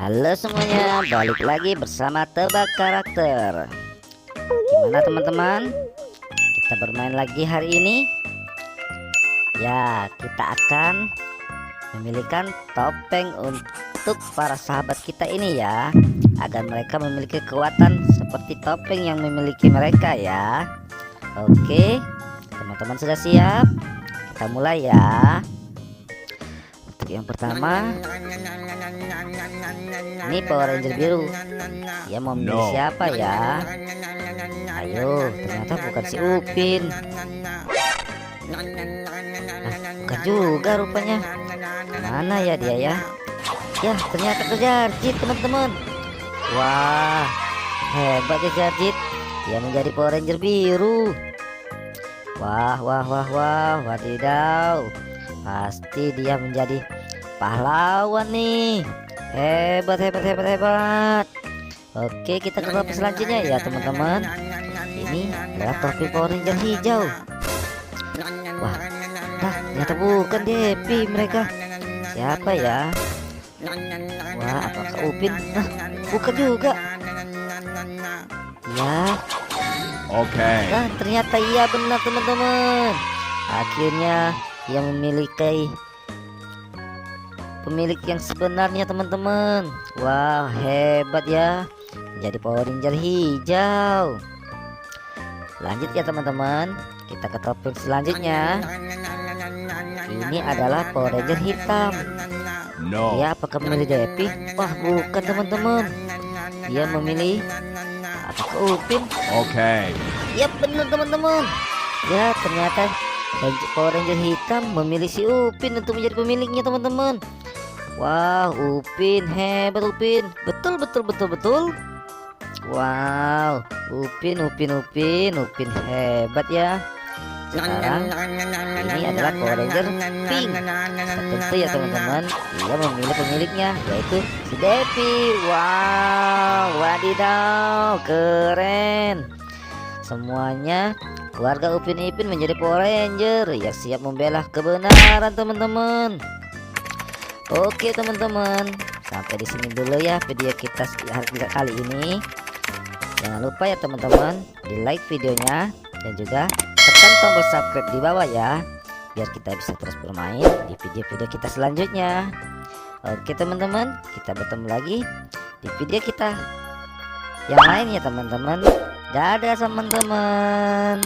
Halo semuanya, balik lagi bersama Tebak Karakter. Gimana teman-teman? Kita bermain lagi hari ini. Ya, kita akan memilihkan topeng untuk para sahabat kita ini ya, agar mereka memiliki kekuatan seperti topeng yang memiliki mereka ya. Oke, teman-teman sudah siap? Kita mulai ya. Untuk yang pertama, ini Power Ranger biru. Dia mau memilih siapa ya? Ayo, ternyata bukan si Upin. Bukan juga rupanya. Mana ya dia ya? Ya, ternyata ke Jarjit teman-teman. Wah, hebat ya Jarjit. Dia menjadi Power Ranger biru. Wah, wadidaw. Pasti dia menjadi pahlawan nih. Hebat. Oke, kita ke topi selanjutnya ya teman-teman. Ini adalah topi Power Ranger hijau. Wah, ternyata bukan Depi mereka. Siapa ya? Wah, apakah Upin? Bukan juga. Ya. Oke. Nah, ternyata iya benar teman-teman. Akhirnya dia memiliki pemilik yang sebenarnya teman-teman. Wah, hebat ya, jadi Power Ranger hijau. Lanjut ya teman-teman, kita ke topeng selanjutnya. Ini adalah Power Ranger hitam. Ya, apakah memilih Depi? Wah, bukan teman-teman. Dia memilih apakah Upin? Oke. Ya benar teman-teman. Ya, ternyata Power Ranger hitam memilih si Upin untuk menjadi pemiliknya teman-teman. Wah, Upin hebat Upin. Betul. Wow, Upin hebat ya. Sekarang ini adalah Power Ranger pink. Tentu ya teman-teman, dia memilih pemiliknya yaitu si Depi. Wow, wadidaw, keren. Semuanya keluarga Upin Ipin menjadi Power Ranger yang siap membela kebenaran teman-teman. Oke teman-teman, sampai di sini dulu ya video kita kali ini. Jangan lupa ya teman-teman, di like videonya dan juga tekan tombol subscribe di bawah ya, biar kita bisa terus bermain di video-video kita selanjutnya. Oke teman-teman, kita bertemu lagi di video kita yang lain ya teman-teman. Dadah teman-teman.